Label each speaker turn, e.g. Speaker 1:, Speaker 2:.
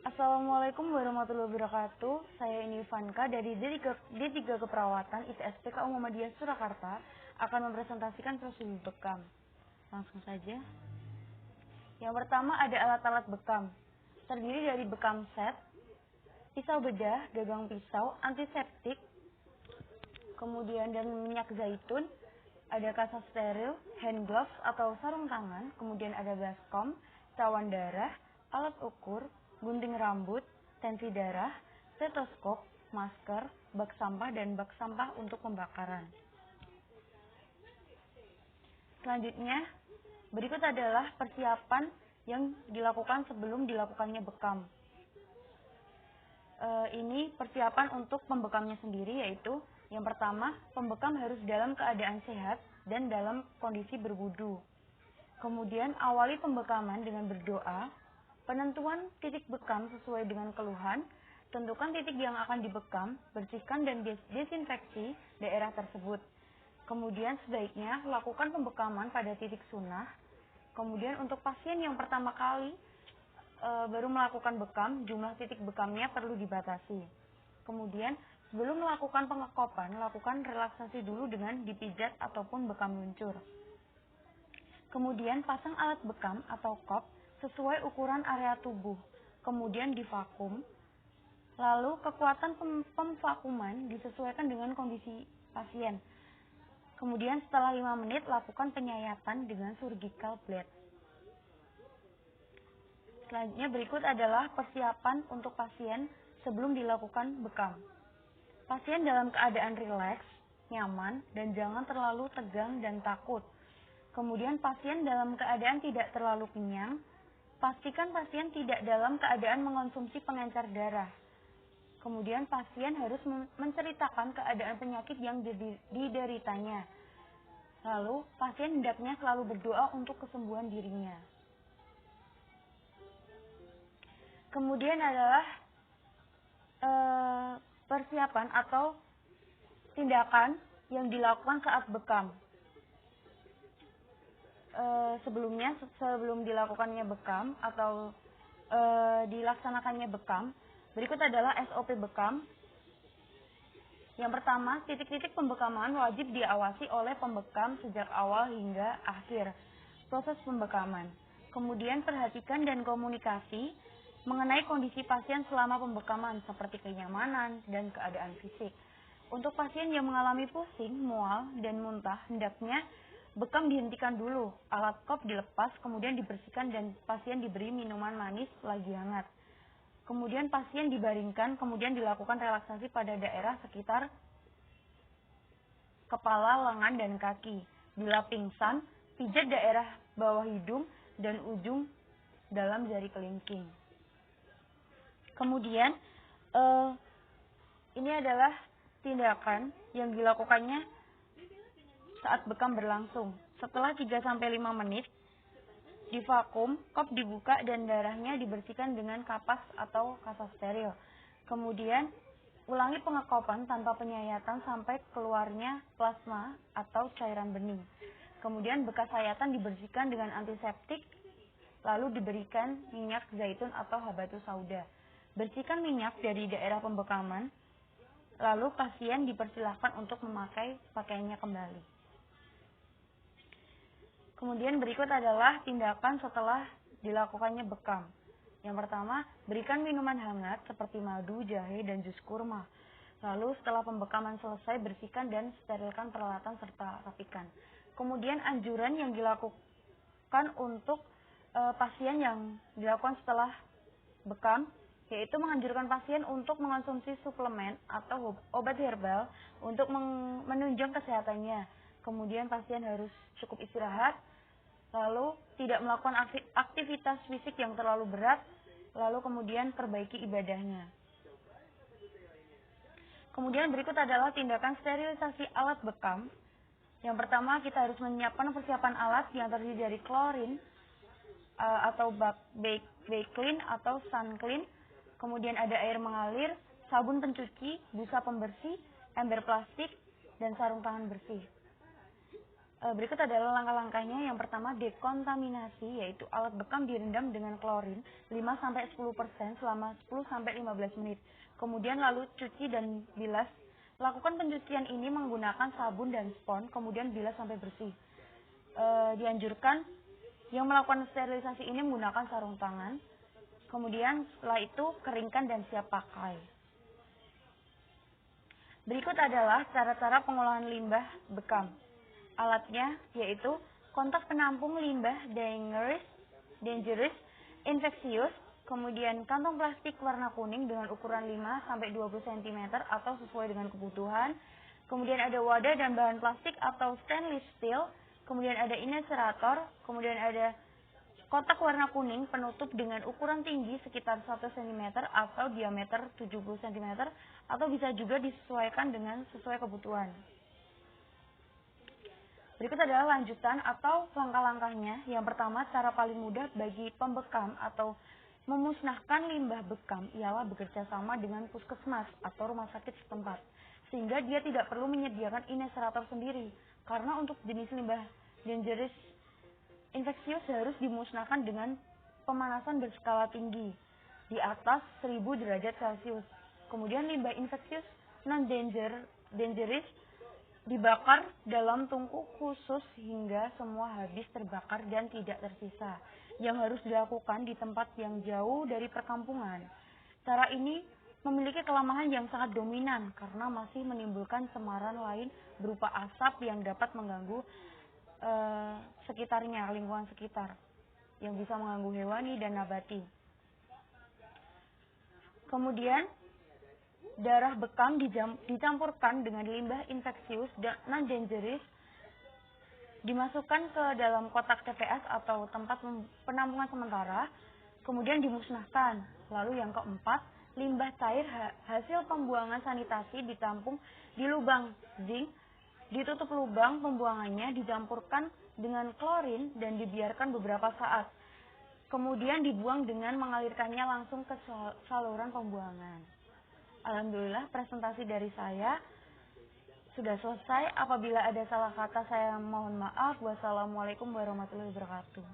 Speaker 1: Assalamualaikum warahmatullahi wabarakatuh. Saya ini Ivanka dari D3 Keperawatan ITSPK Muhammadiyah Surakarta akan mempresentasikan prosedur bekam. Langsung saja. Yang pertama ada alat-alat bekam. Terdiri dari bekam set, pisau bedah, gagang pisau, antiseptik, kemudian dan minyak zaitun, ada kasa steril, hand gloves atau sarung tangan, kemudian ada baskom, cawan darah, alat ukur, gunting rambut, tensi darah, stetoskop, masker, bak sampah, dan bak sampah untuk pembakaran. Selanjutnya, berikut adalah persiapan yang dilakukan sebelum dilakukannya bekam. Ini persiapan untuk pembekamnya sendiri, yaitu yang pertama, pembekam harus dalam keadaan sehat dan dalam kondisi berwudu. Kemudian awali pembekaman dengan berdoa, penentuan titik bekam sesuai dengan keluhan, tentukan titik yang akan dibekam, bersihkan dan desinfeksi daerah tersebut. Kemudian sebaiknya lakukan pembekaman pada titik sunnah. Kemudian untuk pasien yang pertama kali baru melakukan bekam, jumlah titik bekamnya perlu dibatasi. Kemudian sebelum melakukan pengekopan, lakukan relaksasi dulu dengan dipijat ataupun bekam luncur. Kemudian pasang alat bekam atau kop sesuai ukuran area tubuh, kemudian divakum. Lalu kekuatan pemvakuman disesuaikan dengan kondisi pasien. Kemudian setelah 5 menit lakukan penyayatan dengan surgical blade. Selanjutnya berikut adalah persiapan untuk pasien sebelum dilakukan bekam. Pasien dalam keadaan rileks, nyaman, dan jangan terlalu tegang dan takut. Kemudian pasien dalam keadaan tidak terlalu kenyang. Pastikan pasien tidak dalam keadaan mengonsumsi pengencer darah. Kemudian pasien harus menceritakan keadaan penyakit yang dideritanya. Lalu pasien hendaknya selalu berdoa untuk kesembuhan dirinya. Kemudian adalah persiapan atau tindakan yang dilakukan saat bekam. Sebelum dilakukannya bekam atau dilaksanakannya bekam, berikut adalah SOP bekam. Yang pertama, titik-titik pembekaman wajib diawasi oleh pembekam sejak awal hingga akhir proses pembekaman. Kemudian perhatikan dan komunikasi mengenai kondisi pasien selama pembekaman seperti kenyamanan dan keadaan fisik. Untuk pasien yang mengalami pusing, mual, dan muntah, hendaknya bekam dihentikan dulu, alat kop dilepas, kemudian dibersihkan dan pasien diberi minuman manis lagi hangat. Kemudian pasien dibaringkan, kemudian dilakukan relaksasi pada daerah sekitar kepala, lengan, dan kaki. Bila pingsan, pijat daerah bawah hidung dan ujung dalam jari kelingking. Kemudian ini adalah tindakan yang dilakukannya saat bekam berlangsung. Setelah 3-5 menit, divakum, kop dibuka dan darahnya dibersihkan dengan kapas atau kasa steril. Kemudian ulangi pengekopan tanpa penyayatan sampai keluarnya plasma atau cairan bening. Kemudian bekas sayatan dibersihkan dengan antiseptik, lalu diberikan minyak zaitun atau habatus sauda. Bersihkan minyak dari daerah pembekaman, lalu pasien dipersilahkan untuk memakai pakaiannya kembali. Kemudian berikut adalah tindakan setelah dilakukannya bekam. Yang pertama, berikan minuman hangat seperti madu, jahe, dan jus kurma. Lalu setelah pembekaman selesai, bersihkan dan sterilkan peralatan serta rapikan. Kemudian anjuran yang dilakukan untuk pasien yang dilakukan setelah bekam, yaitu menganjurkan pasien untuk mengonsumsi suplemen atau obat herbal untuk menunjang kesehatannya. Kemudian pasien harus cukup istirahat, lalu tidak melakukan aktivitas fisik yang terlalu berat, lalu kemudian perbaiki ibadahnya. Kemudian berikut adalah tindakan sterilisasi alat bekam. Yang pertama, kita harus menyiapkan persiapan alat yang terdiri dari klorin atau Baclean atau Sunclean. Kemudian ada air mengalir, sabun pencuci, busa pembersih, ember plastik, dan sarung tangan bersih. Berikut adalah langkah-langkahnya. Yang pertama, dekontaminasi, yaitu alat bekam direndam dengan klorin 5-10% selama 10-15 menit. Kemudian lalu cuci dan bilas. Lakukan pencucian ini menggunakan sabun dan spons, kemudian bilas sampai bersih. Dianjurkan yang melakukan sterilisasi ini menggunakan sarung tangan. Kemudian setelah itu keringkan dan siap pakai. Berikut adalah cara-cara pengolahan limbah bekam. Alatnya yaitu kontak penampung limbah dangerous, infeksius, kemudian kantong plastik warna kuning dengan ukuran 5-20 cm atau sesuai dengan kebutuhan. Kemudian ada wadah dan bahan plastik atau stainless steel, kemudian ada incinerator, kemudian ada kotak warna kuning penutup dengan ukuran tinggi sekitar 1 cm atau diameter 70 cm atau bisa juga disesuaikan dengan sesuai kebutuhan. Berikut adalah lanjutan atau langkah-langkahnya. Yang pertama, cara paling mudah bagi pembekam atau memusnahkan limbah bekam ialah bekerja sama dengan puskesmas atau rumah sakit setempat, sehingga dia tidak perlu menyediakan incinerator sendiri, karena untuk jenis limbah dangerous infeksius harus dimusnahkan dengan pemanasan berskala tinggi di atas 1000 derajat Celcius. Kemudian limbah infeksius non-dangerous dibakar dalam tungku khusus hingga semua habis terbakar dan tidak tersisa, yang harus dilakukan di tempat yang jauh dari perkampungan. Cara ini memiliki kelemahan yang sangat dominan karena masih menimbulkan cemaran lain berupa asap yang dapat mengganggu sekitarnya, lingkungan sekitar, yang bisa mengganggu hewani dan nabati. Kemudian darah bekam dicampurkan dengan limbah infeksius dan non-dangerous, dimasukkan ke dalam kotak TPS atau tempat penampungan sementara, kemudian dimusnahkan. Lalu yang keempat, limbah cair hasil pembuangan sanitasi ditampung di lubang zinc, ditutup lubang pembuangannya, dicampurkan dengan klorin dan dibiarkan beberapa saat. Kemudian dibuang dengan mengalirkannya langsung ke saluran pembuangan. Alhamdulillah, presentasi dari saya sudah selesai. Apabila ada salah kata, saya mohon maaf. Wassalamualaikum warahmatullahi wabarakatuh.